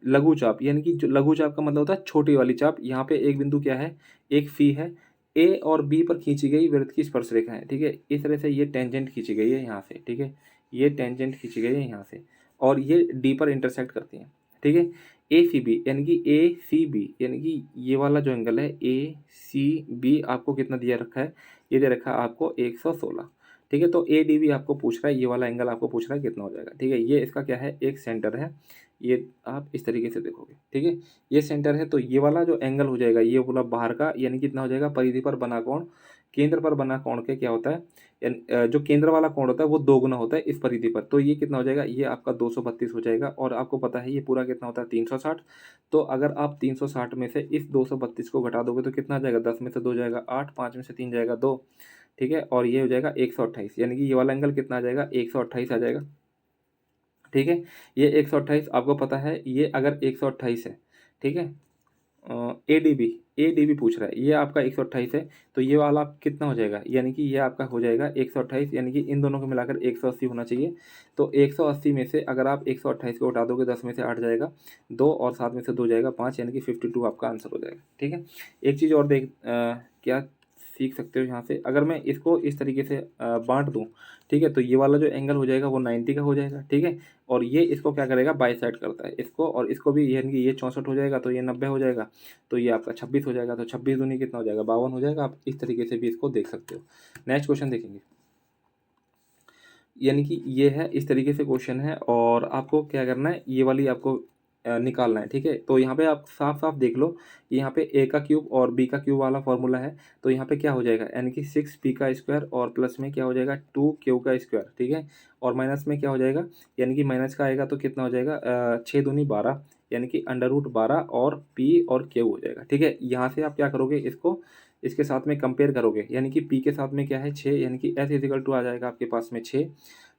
लघुचाप, यानी कि जो लघुचाप का मतलब होता है छोटी वाली चाप, यहाँ पे एक बिंदु क्या है, एक सी है, ए और बी पर खींची गई वृत्त की स्पर्श रेखा है। ठीक है, इस तरह से ये टेंजेंट खींची गई है यहाँ से। ठीक है, ये टेंजेंट खींची गई है यहाँ से और ये डी पर इंटरसेक्ट करती है। ठीक है, ए सी बी, यानी कि ए सी बी, यानी कि ये वाला जो एंगल है ए सी बी आपको कितना दिया रखा है, ये दे रखा है आपको 116। ठीक है, तो ए डी बी आपको पूछ रहा है, ये वाला एंगल आपको पूछ रहा है कितना हो जाएगा। ठीक है, ये इसका क्या है, एक सेंटर है, ये आप इस तरीके से देखोगे। ठीक है, ये सेंटर है, तो ये वाला जो एंगल हो जाएगा ये वाला बाहर का, यानी कितना हो जाएगा परिधि पर बना कोण, केंद्र पर बना कोण के क्या होता है, जो केंद्र वाला कोण होता है वो दोगुना होता है इस परिधि पर। तो ये कितना हो जाएगा, ये आपका 232 हो जाएगा। और आपको पता है ये पूरा कितना होता है 360। तो अगर आप 360 में से इस 232 को घटा दोगे तो कितना आ जाएगा, 10 में से 2 जाएगा 8, 5 में से 3 जाएगा 2, ठीक है। और ये हो जाएगा 128, यानी कि ये वाला एंगल कितना आ जाएगा, 128 आ जाएगा, ठीक है। ये 128 आपको पता है, ये अगर 128 है, ठीक है, ए डी बी पूछ रहा है, ये आपका 128 है, तो ये वाला कितना हो जाएगा, यानी कि ये आपका हो जाएगा 128, यानी कि इन दोनों को मिलाकर 180 होना चाहिए। तो 180 में से अगर आप 128 को उठा दोगे, 10 में से 8 जाएगा 2 और 7 में से 2 जाएगा 5, यानी कि 52 आपका आंसर हो जाएगा, ठीक है। एक चीज़ और क्या सीख सकते हो यहाँ से, अगर मैं इसको इस तरीके से बांट दूँ, ठीक है, तो ये वाला जो एंगल हो जाएगा वो 90 का हो जाएगा, ठीक है। और ये इसको क्या करेगा, बाईसाइड करता है इसको, और इसको भी, यानी कि ये 64 हो जाएगा तो ये 90 हो जाएगा, तो ये आपका 26 हो जाएगा। तो 26 दूनी कितना हो जाएगा, 52 हो जाएगा। आप इस तरीके से भी इसको देख सकते हो। नेक्स्ट क्वेश्चन देखेंगे, यानी कि ये है, इस तरीके से क्वेश्चन है, और आपको क्या करना है, ये वाली आपको निकालना है, ठीक है। तो यहाँ पे आप साफ साफ देख लो, यहाँ पे ए का क्यूब और बी का क्यूब वाला फॉर्मूला है, तो यहाँ पे क्या हो जाएगा, यानी कि 6 पी का स्क्वायर और प्लस में क्या हो जाएगा 2 क्यू का स्क्वायर, ठीक है। और माइनस में क्या हो जाएगा, यानी कि माइनस का आएगा तो कितना हो जाएगा, 6 दूनी 12, यानी कि √12 और पी और क्यू हो जाएगा, ठीक है। यहाँ से आप क्या करोगे, इसको इसके साथ में कंपेयर करोगे, यानी कि पी के साथ में क्या है 6, यानी कि एस इजिकल टू आ जाएगा आपके पास में 6,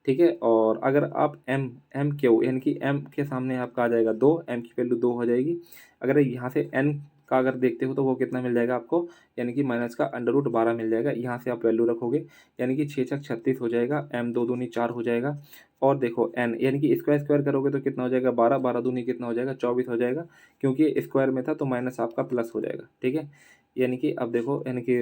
ठीक है। और अगर आप एम क्यू, यानी कि एम के सामने आपका आ जाएगा 2, एम की वैल्यू 2 हो जाएगी। अगर यहाँ से एन का अगर देखते हो तो वो कितना मिल जाएगा आपको, यानी कि माइनस का √12 मिल जाएगा। यहाँ से आप वैल्यू रखोगे, यानी कि 6×6 = 36 हो जाएगा, एम 2 दूनी 4 हो जाएगा। और देखो एन, यानी कि स्क्वायर स्क्वायर करोगे तो कितना हो जाएगा, 12, 12 दूनी कितना हो जाएगा 24 हो जाएगा, क्योंकि ये स्क्वायर में था तो माइनस आपका प्लस हो जाएगा, ठीक है। यानी कि अब देखो, यानी कि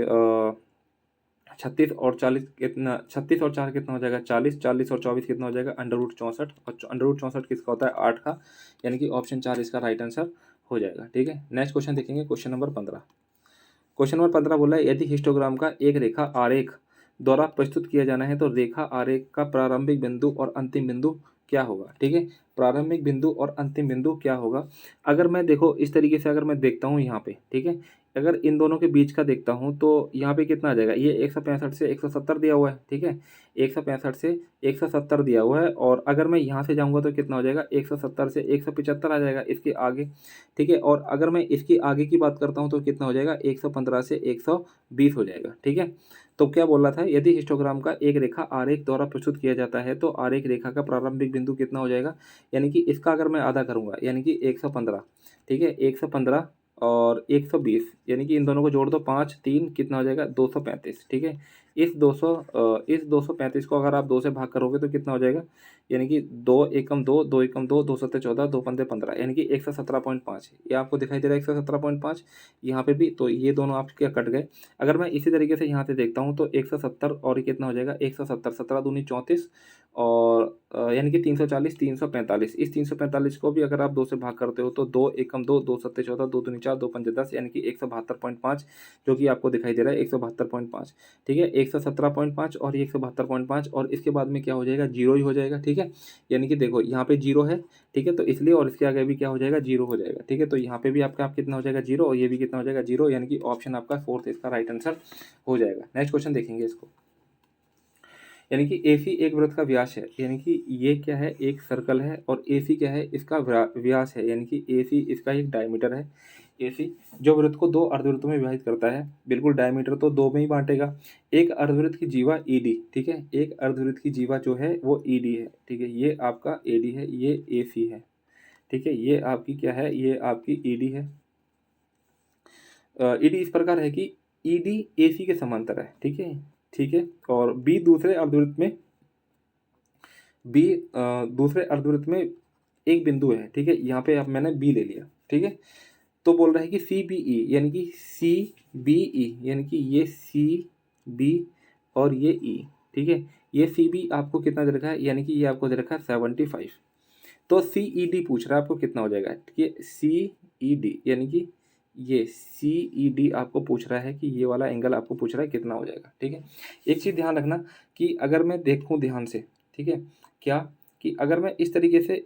36 और 40 कितना, 36 और 4 कितना हो जाएगा 40, 40 और 24 कितना हो जाएगा √64, और √64 किसका होता है 8 का, यानी कि ऑप्शन 4 इसका राइट आंसर हो जाएगा, ठीक है। नेक्स्ट क्वेश्चन देखेंगे, क्वेश्चन नंबर 15। क्वेश्चन नंबर 15 बोला है, यदि हिस्टोग्राम का एक रेखा आरेख द्वारा प्रस्तुत किया जाना है तो रेखा आरेख का प्रारंभिक बिंदु और अंतिम बिंदु क्या होगा, ठीक है। प्रारंभिक बिंदु और अंतिम बिंदु क्या होगा, अगर मैं देखो इस तरीके से अगर मैं देखता हूँ यहाँ पे, ठीक है, अगर इन दोनों के बीच का देखता हूँ तो यहाँ पे कितना आ जाएगा, ये 165 से 170 दिया हुआ है, ठीक है, 165 से 170 दिया हुआ है। और अगर मैं यहाँ से जाऊँगा तो कितना हो जाएगा, 170 से 175 आ जाएगा इसके आगे, ठीक है। और अगर मैं इसके आगे की बात करता हूँ तो कितना हो जाएगा, 115 से 120 हो जाएगा, ठीक है। तो क्या बोल रहा था, यदि हिस्टोग्राम का एक रेखा आरेख द्वारा प्रस्तुत किया जाता है तो आरेख रेखा का प्रारंभिक बिंदु कितना हो जाएगा, यानी कि इसका अगर मैं आधा करूँगा, यानी कि 115, ठीक है, 115 और 120, यानी कि इन दोनों को जोड़ दो, 5 3 कितना हो जाएगा 235, ठीक है। इस 235 को अगर आप 2 से भाग करोगे तो कितना हो जाएगा, यानी कि 2 एकम 2, 2 एकम 2, 2 सत्ते 14, 2 पंजे 15, यानी कि 117.5, ये आपको दिखाई दे रहा है 117.5 यहाँ पे भी। तो ये दोनों आपके कट गए। अगर मैं इसी तरीके से यहाँ से देखता हूँ तो 170 और ये कितना हो जाएगा 170, 17 दूनी 34, और यानी कि 340, 345, इस 345 को भी अगर आप 2 से भाग करते हो तो 2 एकम 2, 2 सत्ते 14, 2 दूनी 4, 2 पंजे 10, यानी कि 172.5, जो कि आपको दिखाई दे रहा है 172.5, ठीक है। 117.5 और ये 172.5, और इसके बाद में क्या हो जाएगा, जीरो ही हो जाएगा, ठीक है। यानी कि देखो यहाँ पे जीरो है, ठीक है, तो इसलिए, और इसके आगे भी क्या हो जाएगा, जीरो हो जाएगा, ठीक है। तो यहाँ पे भी आपका कितना हो जाएगा, जीरो, और ये भी कितना हो जाएगा, जीरो, यानी कि ऑप्शन आपका 4 इसका राइट आंसर हो जाएगा। नेक्स्ट क्वेश्चन देखेंगे इसको, यानी कि AC एक वृत्त का व्यास है, यानी कि ये क्या है, एक सर्कल है, और AC क्या है, इसका व्यास है, यानी कि AC इसका एक डायमीटर है। AC जो वृत्त को 2 अर्धवृत्तों में विभाजित करता है, बिल्कुल डायमीटर तो 2 में ही बांटेगा। एक अर्धवृत्त की जीवा ED, ठीक है, एक अर्धवृत्त की जीवा जो है वो ED है, ठीक है, ये आपका AD है, ये AC है, ठीक है, ये आपकी क्या है, ये आपकी ED है। ED इस प्रकार है कि ED AC के समांतर है, ठीक है, ठीक है। और B दूसरे अर्धवृत्त में एक बिंदु है, ठीक है, यहाँ पे अब मैंने B ले लिया, ठीक है। तो बोल रहा है कि CBE, यानी कि CBE, यानी कि ये CB और ये E, ठीक है, ये CB आपको कितना दे रखा है, यानी कि ये आपको दे रखा है 75। तो CED पूछ रहा है आपको कितना हो जाएगा, ठीक है, CED, यानी कि ये CED आपको पूछ रहा है कि ये वाला एंगल आपको पूछ रहा है कितना हो जाएगा, ठीक है। एक चीज़ ध्यान रखना कि अगर मैं देखूं ध्यान से, ठीक है, क्या कि अगर मैं इस तरीके से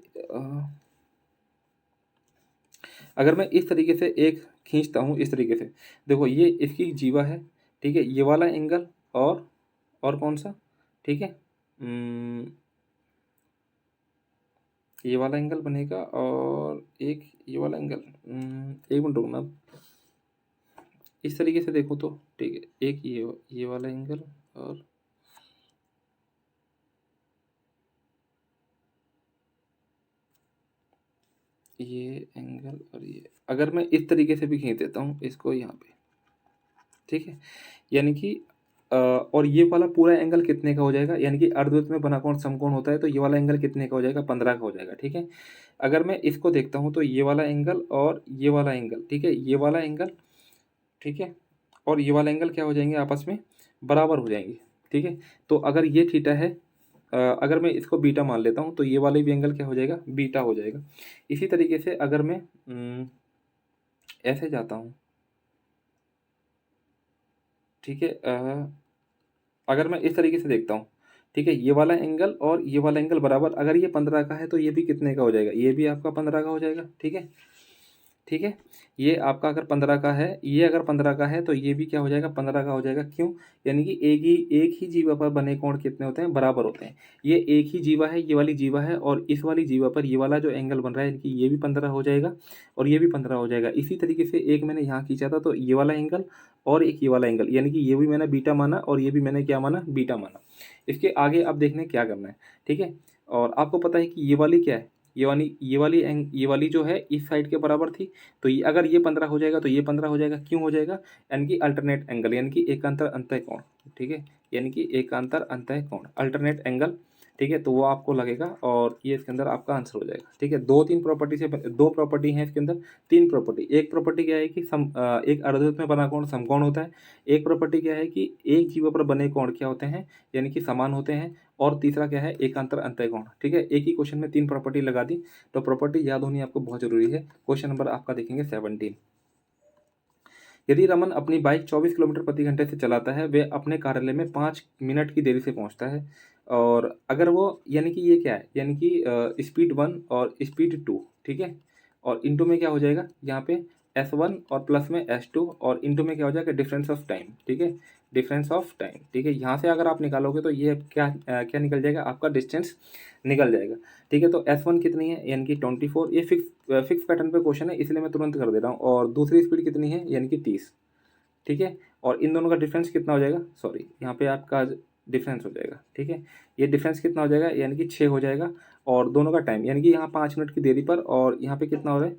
अगर मैं इस तरीके से एक खींचता हूँ, इस तरीके से देखो, ये इसकी जीवा है, ठीक है, ये वाला एंगल और कौन सा, ठीक है, ये वाला एंगल बनेगा और एक ये वाला एंगल, एक मिनट रुकना, इस तरीके से देखो तो ठीक है, एक ये वाला एंगल और ये एंगल और ये, अगर मैं इस तरीके से भी खींच देता हूँ इसको यहाँ पे, ठीक है, यानी कि और ये वाला पूरा एंगल कितने का हो जाएगा, यानी कि अर्धवृत्त में बना कोण समकोण होता है तो ये वाला एंगल कितने का हो जाएगा, 15 का हो जाएगा, ठीक है। अगर मैं इसको देखता हूँ तो ये वाला एंगल और ये वाला एंगल, ठीक है, ये वाला एंगल, ठीक है, और ये वाला एंगल क्या हो जाएंगे, आपस में बराबर हो जाएंगे, ठीक है। तो अगर ये थीटा है, अगर मैं इसको बीटा मान लेता हूँ तो ये वाले भी एंगल क्या हो जाएगा, बीटा हो जाएगा। इसी तरीके से अगर मैं ऐसे जाता हूँ, ठीक है, अगर मैं इस तरीके से देखता हूँ, ठीक है, ये वाला एंगल और ये वाला एंगल बराबर, अगर ये 15 का है तो ये भी कितने का हो जाएगा, ये भी आपका 15 का हो जाएगा, ठीक है, ठीक है। ये आपका अगर 15 का है, ये अगर 15 का है तो ये भी क्या हो जाएगा, 15 का हो जाएगा, क्यों, यानी कि एक ही जीवा पर बने कोण कितने होते हैं, बराबर होते हैं। ये एक ही जीवा है, ये वाली जीवा है, और इस वाली जीवा पर ये वाला जो एंगल बन रहा है, इनकी ये भी 15 हो जाएगा और ये भी 15 हो जाएगा। इसी तरीके से एक मैंने यहाँ खींचा था तो ये वाला एंगल और एक ये वाला एंगल, यानी कि ये भी मैंने बीटा माना और ये भी मैंने क्या माना, बीटा माना। इसके आगे अब देखने क्या करना है, ठीक है। और आपको पता है कि ये वाली क्या है, ये वाली जो है इस साइड के बराबर थी, तो ये अगर ये 15 हो जाएगा तो ये 15 हो जाएगा, क्यों हो जाएगा, यानी कि अल्टरनेट एंगल, यानी कि एकांतर अंतः कोण, ठीक है, यानी कि एकांतर अंतः कोण, अल्टरनेट एंगल, ठीक है, तो वो आपको लगेगा और ये इसके अंदर आपका आंसर हो जाएगा, ठीक है। दो प्रॉपर्टी हैं इसके अंदर, तीन प्रॉपर्टी, एक प्रॉपर्टी क्या है कि एक अर्धवृत्त में बना कोण समकोण होता है, एक प्रॉपर्टी क्या है कि एक जीवा पर बने कोण क्या होते हैं, यानी कि समान होते हैं, और तीसरा क्या है, एकांतर अंतः कोण, ठीक है। एक ही क्वेश्चन में तीन प्रॉपर्टी लगा दी, तो प्रॉपर्टी याद होनी आपको बहुत जरूरी है। क्वेश्चन नंबर आपका देखेंगे 17। यदि रमन अपनी बाइक 24 किलोमीटर प्रति घंटे से चलाता है, वे अपने कार्यालय में 5 मिनट की देरी से पहुंचता है, और अगर वो, यानी कि ये क्या है, यानी कि स्पीड 1 और स्पीड 2, ठीक है, और इंटू में क्या हो जाएगा यहाँ पे S1 और प्लस में S2, और इंटू में क्या हो जाएगा, डिफरेंस ऑफ टाइम, ठीक है, डिफरेंस ऑफ टाइम, ठीक है। यहाँ से अगर आप निकालोगे तो ये क्या निकल जाएगा, आपका डिस्टेंस निकल जाएगा, ठीक है। तो S1 कितनी है, यानी कि 24, ये फिक्स पैटर्न पे क्वेश्चन है इसलिए मैं तुरंत कर दे रहा हूँ, और दूसरी स्पीड कितनी है, यानी कि 30, ठीक है, और इन दोनों का डिफरेंस कितना हो जाएगा, सॉरी यहाँ पे आपका डिफरेंस हो जाएगा, ठीक है, ये डिफरेंस कितना हो जाएगा, यानी कि 6 हो जाएगा, और दोनों का टाइम, यानी कि यहाँ 5 मिनट की देरी पर, और यहाँ पे कितना हो रहा है,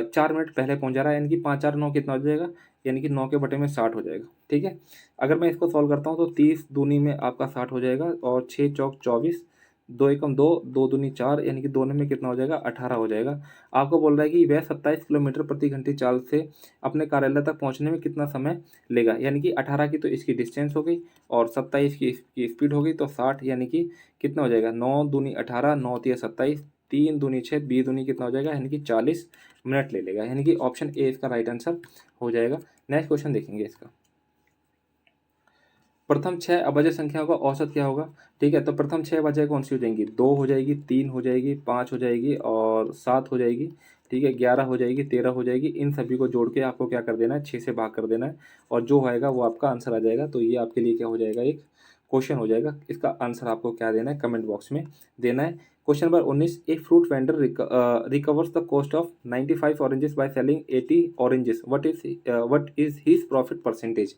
4 मिनट पहले पहुंच जा रहा है, यानी कि 5 4 9 कितना हो जाएगा, यानी कि 9 के बटे में 60 हो जाएगा, ठीक है। अगर मैं इसको सॉल्व करता हूँ तो 30 दूनी में आपका 60 हो जाएगा, और 6 चौक 24, 2 एकम 2, 2 दूनी 4, यानी कि दोनों में कितना हो जाएगा, 18 हो जाएगा। आपको बोल रहा है कि वह 27 किलोमीटर प्रति घंटे चाल से अपने कार्यालय तक पहुँचने में कितना समय लेगा, यानी कि 18 की तो इसकी डिस्टेंस हो गई और 27 की इसकी स्पीड हो गई, तो 60 यानी कि कितना हो जाएगा, 9 दूनी 18, 9 तिया 27, 3 दूनी 6, 20 दूनी कितना हो जाएगा, यानी कि 40 मिनट ले लेगा, यानी कि ऑप्शन ए इसका राइट आंसर हो जाएगा। नेक्स्ट क्वेश्चन देखेंगे इसका, प्रथम 6 अभाज्य संख्याओं का औसत क्या होगा, ठीक है। तो प्रथम 6 अभाज्य कौन सी हो जाएंगी, 2 हो जाएगी, 3 हो जाएगी, 5 हो जाएगी और 7 हो जाएगी, ठीक है, 11 हो जाएगी, 13 हो जाएगी। इन सभी को जोड़ के आपको क्या कर देना है, 6 से भाग कर देना है, और जो होएगा वो आपका आंसर आ जाएगा। तो ये आपके लिए क्या हो जाएगा, एक क्वेश्चन हो जाएगा। इसका आंसर आपको क्या देना है, कमेंट बॉक्स में देना है। Question number 19, a fruit vendor recovers the cost of 95 oranges by selling 80 oranges, what is his profit percentage,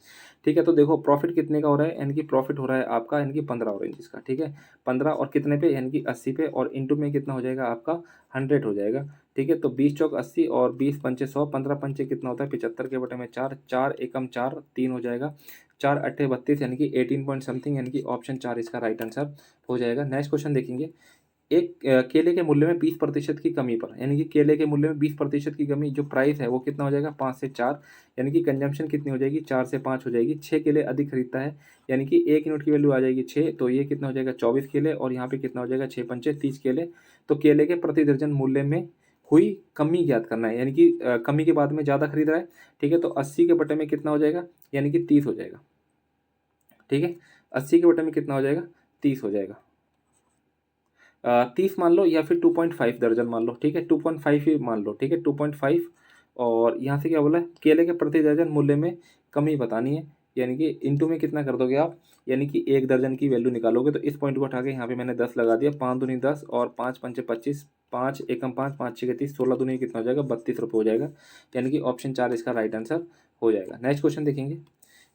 ठीक है। तो देखो प्रॉफिट कितने का हो रहा है, यानी कि प्रॉफिट हो रहा है आपका, यानी कि 15 ऑरेंजेस का, ठीक है, 15 और कितने पे, यानी कि 80 पे, और इंटू में कितना हो जाएगा आपका 100 हो जाएगा, ठीक है। तो 20 चौक 80 और 20 पंचे 100, 15 पंचे कितना होता है 75 के बटे में 4, 4 एकम 4, 3 हो जाएगा, 4 अट्ठे 32, यानी कि 18 पॉइंट समथिंग, यानी कि ऑप्शन 4 इसका राइट आंसर हो जाएगा। नेक्स्ट क्वेश्चन देखेंगे, एक केले के मूल्य में 20% की कमी पर, यानी कि केले के मूल्य में 20% की कमी, जो प्राइस है वो कितना हो जाएगा, 5 से 4, यानी कि कंजम्पशन कितनी हो जाएगी, 4 से 5 हो जाएगी। 6 केले अधिक खरीदता है, यानी कि 1 यूनिट की वैल्यू आ जाएगी 6, तो ये कितना हो जाएगा 24 केले, और यहाँ पे कितना हो जाएगा 6 पंचे 30 केले। तो केले के प्रति दर्जन मूल्य में हुई कमी ज्ञात करना है, यानी कि कमी के बाद में ज़्यादा खरीद रहा है, ठीक है। तो 80 के बटे में कितना हो जाएगा, यानी कि 30 हो जाएगा, ठीक है, 80 के बटे में कितना हो जाएगा, 30 हो जाएगा। 30 मान लो या फिर 2.5 दर्जन मान लो, ठीक है, 2.5 ही मान लो, ठीक है, 2.5, और यहाँ से क्या बोला है, केले के प्रति दर्जन मूल्य में कमी बतानी है, यानी कि इंटू में कितना कर दोगे आप, यानी कि 1 दर्जन की वैल्यू निकालोगे। तो इस पॉइंट को उठा के यहाँ पे मैंने 10 लगा दिया, 5 दूनी 10 और 5 पंचे 25, 5 एकम 5, 5 छः 30, 16 दूनी कितना हो जाएगा, 32 रुपये हो जाएगा। यानी कि ऑप्शन 4 इसका राइट आंसर हो जाएगा। नेक्स्ट क्वेश्चन देखेंगे।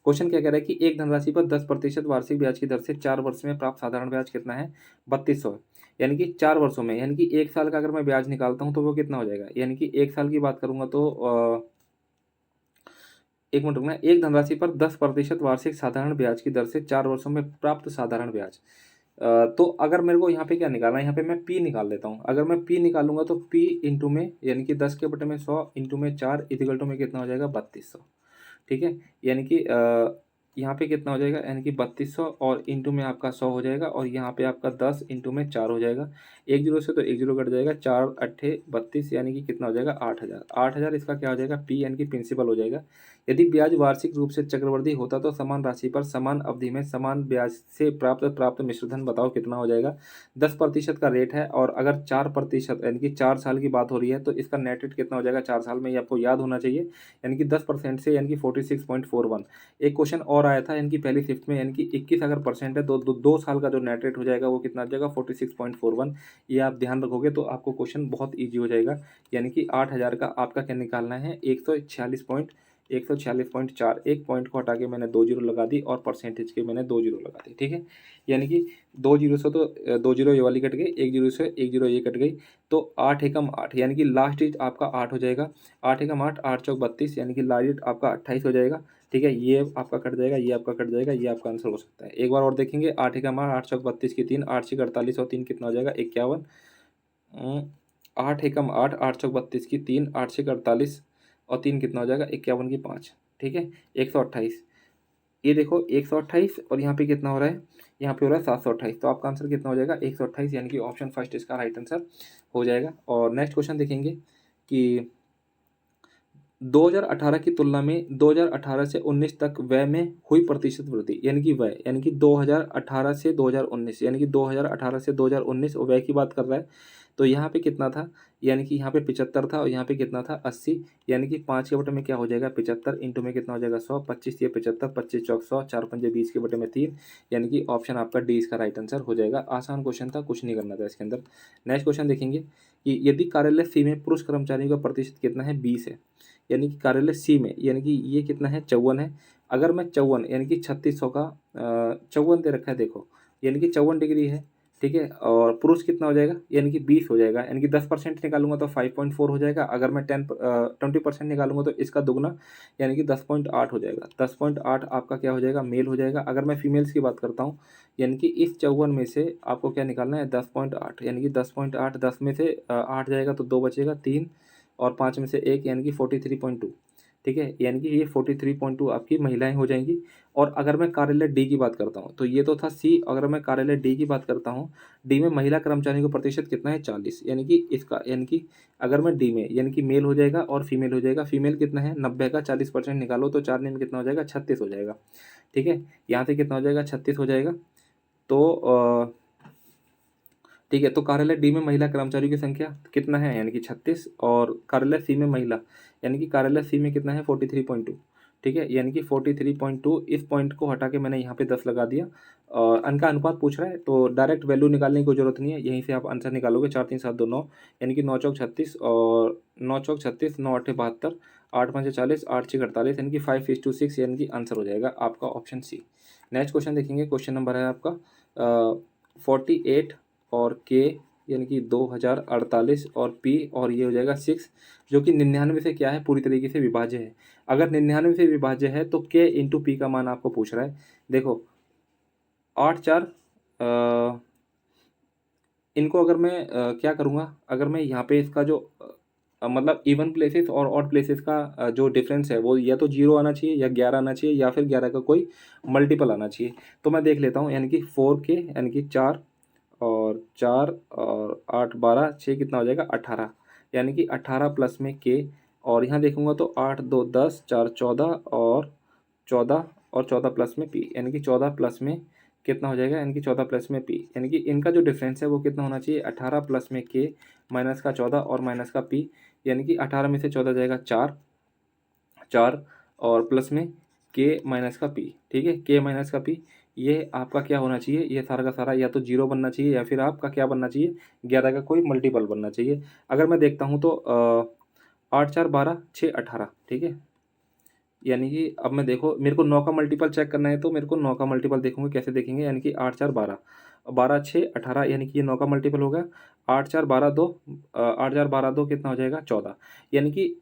क्वेश्चन क्या कह रहा है कि एक धनराशि पर 10% वार्षिक ब्याज की दर से 4 वर्ष में प्राप्त साधारण ब्याज कितना है, 3200 है। यानी कि 4 वर्षों में, यानी कि 1 साल का अगर मैं ब्याज निकालता हूँ तो वो कितना हो जाएगा, यानी कि 1 साल की बात करूंगा तो एक मिनट रुकना। एक धनराशि पर 10% वार्षिक साधारण ब्याज की दर से 4 वर्षों में प्राप्त साधारण ब्याज। तो अगर मेरे को यहाँ पे क्या निकालना है, यहाँ पे मैं पी निकाल देता हूँ। अगर मैं पी निकालूंगा तो पी इंटू में, यानी कि 10 के बटे में 100 इंटू में 4 इक्वल टू में कितना हो जाएगा, 3200। ठीक है, यानी कि यहाँ पे कितना हो जाएगा, यानी कि 3200 और इंटू में आपका 100 हो जाएगा, और यहाँ पे आपका 10 इंटू में 4 हो जाएगा। एक जीरो से तो एक जीरो कट जाएगा, 4 अट्ठे 32, यानी कि कितना हो जाएगा, 8000। 8000 इसका क्या हो जाएगा, पी यानी कि प्रिंसिपल हो जाएगा। यदि ब्याज वार्षिक रूप से चक्रवृद्धि होता तो समान राशि पर समान अवधि में समान ब्याज से प्राप्त मिश्रधन बताओ कितना हो जाएगा। 10% का रेट है, और अगर 4% यानी कि 4 साल की बात हो रही है तो इसका नेट रेट कितना हो जाएगा 4 साल में, ये आपको याद होना चाहिए। यानी कि 10% से यानी कि 46.41। एक क्वेश्चन और आया था यानी कि पहली शिफ्ट में, यानी कि 21 अगर परसेंट है तो 2 साल का जो नेट रेट हो जाएगा वो कितना आ जाएगा, 46.41। ये आप ध्यान रखोगे तो आपको क्वेश्चन बहुत ईजी हो जाएगा। यानी कि 8000 का आपका क्या निकालना है, 146.4। एक पॉइंट को हटा के मैंने 2 जीरो लगा दी, और परसेंटेज के मैंने 2 जीरो लगा दी। ठीक है, यानी कि 2 जीरो से तो 2 जीरो ये वाली कट गई, 1 जीरो से 1 जीरो ये कट गई, तो 8 एकम 8, यानी कि लास्ट डिजिट आपका 8 हो जाएगा। 8 एकम 8, 8 चौक 32, यानी कि लास्ट डिजिट आपका 28 हो जाएगा। ठीक है, ये आपका कट जाएगा, ये आपका कट जाएगा, ये आपका आंसर हो सकता है। एक बार और देखेंगे, 8 एकम 8, 8 चौक 32 की 3, 8 छः 48 और 3 कितना हो जाएगा, 51। 8 एकम 8, 8 चौक 32 की 3, 8 छः 48 और 3 कितना हो जाएगा, 51 की 5। ठीक है, 128। ये देखो 128, और यहाँ पे कितना हो रहा है, यहाँ पे हो रहा है 728। तो आपका आंसर कितना हो जाएगा, 128, यानी कि ऑप्शन फर्स्ट इसका राइट आंसर हो जाएगा। और नेक्स्ट क्वेश्चन देखेंगे कि 2018 की तुलना में 2018 से 19 तक व्यय में हुई प्रतिशत वृद्धि, यानी कि व्यय, यानी कि 2018 से 2019, यानी कि 2018 से 2019 व्यय की बात कर रहा है। तो यहाँ पे कितना था, यानी कि यहाँ पे 75 था, और यहाँ पे कितना था 80, यानी कि 5 के बटे में क्या हो जाएगा 75, इंटू में कितना हो जाएगा 100, 25 ये 75, 25 चौक 100, 4 पंजे 20 के बटे में 3, यानी कि ऑप्शन आपका डी इसका राइट आंसर हो जाएगा। आसान क्वेश्चन था, कुछ नहीं करना था इसके अंदर। नेक्स्ट क्वेश्चन देखेंगे कि यदि कार्यालय सी में पुरुष कर्मचारियों का प्रतिशत कितना है, 20 है। यानी कि कार्यालय सी में, यानी कि ये कितना है 54 है। अगर मैं 54 यानी कि 3600 का 54 दे रखा है देखो, यानी कि 54 डिग्री है। ठीक है, और पुरुष कितना हो जाएगा, यानी कि 20 हो जाएगा, यानी कि 10% निकालूंगा तो 5.4 हो जाएगा। अगर मैं 20% निकालूंगा तो इसका दुगना, यानी कि 10.8 हो जाएगा। 10.8 आपका क्या हो जाएगा, मेल हो जाएगा। अगर मैं फीमेल्स की बात करता हूँ, यानी कि इस 54 में से आपको क्या निकालना है, 10.8, यानी कि 10.8, 10 में से 8 जाएगा तो 2 बचेगा, 3 और 5 में से 1, यानी कि 43.2। ठीक है, यानी कि ये 43.2 आपकी महिलाएं हो जाएंगी। और अगर मैं कार्यालय डी की बात करता हूँ, तो ये तो था सी, अगर मैं कार्यालय डी की बात करता हूँ, डी में महिला कर्मचारियों का प्रतिशत कितना है, 40, यानी कि इसका, यानी कि अगर मैं डी में, यानी कि मेल हो जाएगा और फीमेल हो जाएगा। फीमेल कितना है 90 का 40% निकालो तो 4 में कितना हो जाएगा, 36 हो जाएगा। ठीक है, यहाँ से कितना हो जाएगा, 36 हो जाएगा। तो ठीक है, तो कार्यालय डी में महिला कर्मचारियों की संख्या कितना है, यानी कि 36, और कार्यालय सी में महिला, यानी कि कार्यालय सी में कितना है 43.2। ठीक है, यानी कि 43.2, इस पॉइंट को हटा के मैंने यहाँ पे 10 लगा दिया। और अंक का अनुपात पूछ रहा है तो डायरेक्ट वैल्यू निकालने की कोई जरूरत नहीं है, यहीं से आप आंसर निकालोगे। 4 3 7 2 9, यानी कि 9 चौक 36 और 9 चौक 36, 9 8 72, 8 5 40, 8 6 48, यानी कि 5:6, यानी कि आंसर हो जाएगा आपका ऑप्शन सी। नेक्स्ट क्वेश्चन देखेंगे, क्वेश्चन नंबर है आपका 48 और के, यानी कि 2048 और पी, और ये हो जाएगा 6, जो कि 99 से क्या है, पूरी तरीके से विभाज्य है। अगर 99 से विभाज्य है तो के इंटू पी का मान आपको पूछ रहा है। देखो 8 4, इनको अगर मैं क्या करूँगा, अगर मैं यहाँ पे इसका जो मतलब इवन प्लेसेस और ऑड प्लेसेस का जो डिफरेंस है वो या तो 0 आना चाहिए, या 11 आना चाहिए, या फिर 11 का कोई मल्टीपल आना चाहिए। तो मैं देख लेता हूँ, यानी कि 4 के, यानी कि 4 और 4 और 8 12 6 कितना हो जाएगा 18, यानी कि 18 प्लस में के। और यहाँ देखूंगा तो 8 2 10, 4 14 और 14, और 14 प्लस में पी, यानी कि 14 प्लस में कितना हो जाएगा, यानी कि 14 प्लस में पी, यानी कि इनका जो डिफरेंस है वो कितना होना चाहिए, 18 प्लस में के माइनस का 14 और माइनस का पी, यानी कि 18 में से 14 जाएगा 4, 4 और प्लस में के माइनस का पी, ठीक है, के माइनस का पी, ये आपका क्या होना चाहिए, ये सारा का सारा या तो जीरो बनना चाहिए या फिर आपका क्या बनना चाहिए, 11 का कोई मल्टीपल बनना चाहिए। अगर मैं देखता हूँ तो 8 4 12 6 18, ठीक है, यानी कि अब मैं देखो मेरे को 9 का मल्टीपल चेक करना है तो मेरे को 9 का मल्टीपल देखूंगे, कैसे देखेंगे, यानी कि 8 4 12, 12 6 18, यानी कि ये 9 का मल्टीपल होगा। 8 4 12 2, 8 4 12 2 कितना हो जाएगा 14, यानी कि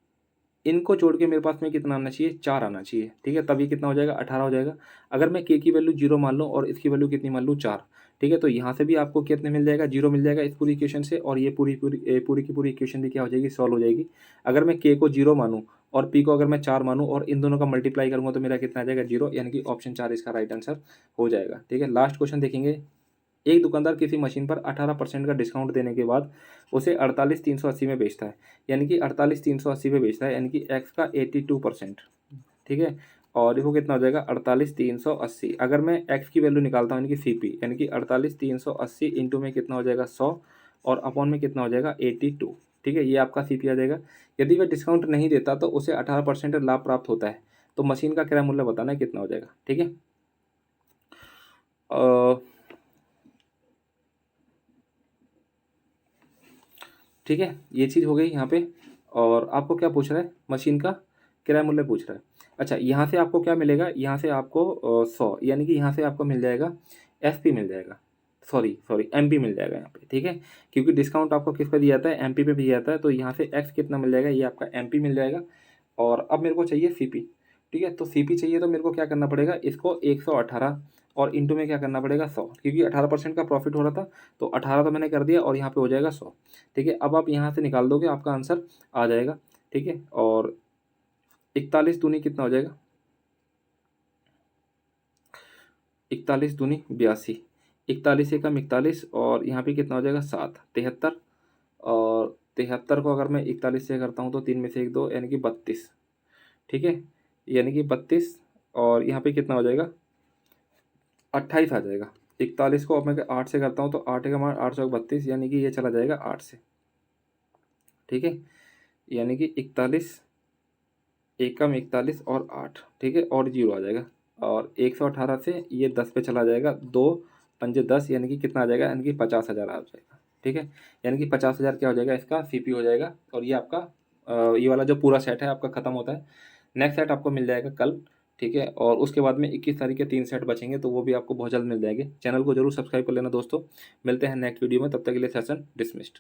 इनको जोड़ के मेरे पास में कितना आना चाहिए, 4 आना चाहिए, ठीक है, तभी कितना हो जाएगा 18 हो जाएगा। अगर मैं के की वैल्यू 0 मान लूँ और इसकी वैल्यू कितनी मान लूँ 4, ठीक है, तो यहाँ से भी आपको कितने मिल जाएगा, 0 मिल जाएगा इस पूरी इक्वेशन से, और ये पूरी की पूरी इक्वेशन भी क्या हो जाएगी, सॉल्व हो जाएगी। अगर मैं के को 0 मानूँ और पी को अगर मैं 4 मानूँ और इन दोनों का मल्टीप्लाई करूँगा तो मेरा कितना आ जाएगा 0, यानी कि ऑप्शन 4 इसका राइट आंसर हो जाएगा। ठीक है, लास्ट क्वेश्चन देखेंगे। एक दुकानदार किसी मशीन पर 18% का डिस्काउंट देने के बाद उसे 48,380 में बेचता है, यानी कि 48,380 में बेचता है, यानी कि एक्स का 82%, ठीक है, और देखो कितना हो जाएगा 48,380। अगर मैं एक्स की वैल्यू निकालता हूँ यानी कि सी पी, यानी कि 48,380 इंटू में कितना हो जाएगा 100 और अपॉन में कितना हो जाएगा 82, ठीक है, ये आपका सी पी आ जाएगा। यदि वह डिस्काउंट नहीं देता तो उसे 18% लाभ प्राप्त होता है, तो मशीन का क्रय मूल्य बताना है कितना हो जाएगा। ठीक है, ठीक है, ये चीज़ हो गई यहाँ पे। और आपको क्या पूछ रहा है, मशीन का किराया मूल्य पूछ रहा है। अच्छा, यहाँ से आपको क्या मिलेगा, यहाँ से आपको 100, यानी कि यहाँ से आपको मिल जाएगा एफ पी मिल जाएगा, सॉरी सॉरी एम पी मिल जाएगा यहाँ पे, ठीक है, क्योंकि डिस्काउंट आपको किस पे दिया जाता है, एम पी पे दिया जाता है, तो यहाँ से एक्स कितना मिल जाएगा, ये आपका एम पी मिल जाएगा। और अब मेरे को चाहिए सी पी, ठीक है, तो सी पी चाहिए तो मेरे को क्या करना पड़ेगा, इसको 118 और इंटू में क्या करना पड़ेगा 100, क्योंकि 18% का प्रॉफिट हो रहा था, तो 18 तो मैंने कर दिया और यहाँ पे हो जाएगा 100। ठीक है, अब आप यहाँ से निकाल दोगे आपका आंसर आ जाएगा। ठीक है, और 41 दूनी कितना हो जाएगा, 41 दूनी 82, 41 एकम 41 और यहाँ पे कितना हो जाएगा 7, 73, और 73 को अगर मैं 41 से करता हूँ तो 3 में से 1 2, यानी कि 32, ठीक है, यानी कि 32, और यहाँ पे कितना हो जाएगा 28 आ जाएगा। 41 को अब मैं 8 से करता हूँ तो 8 का मान 8 32, यानी कि ये चला जाएगा 8 से, ठीक है, यानी कि 41 एकम 41 और 8, ठीक है, और 0 आ जाएगा, और 118 से ये 10 पे चला जाएगा, 2 पंजे 10, यानी कि कितना आ जाएगा, यानी कि 50,000 आ जाएगा। ठीक है, यानी कि 50,000 क्या हो जाएगा, इसका सीपी हो जाएगा। और ये आपका ये वाला जो पूरा सेट है आपका खत्म होता है। नेक्स्ट सेट आपको मिल जाएगा कल, ठीक है, और उसके बाद में 21 तारीख के 3 सेट बचेंगे, तो वो भी आपको बहुत जल्द मिल जाएंगे। चैनल को जरूर सब्सक्राइब कर लेना दोस्तों। मिलते हैं नेक्स्ट वीडियो में, तब तक के लिए सेशन डिसमिस्ड।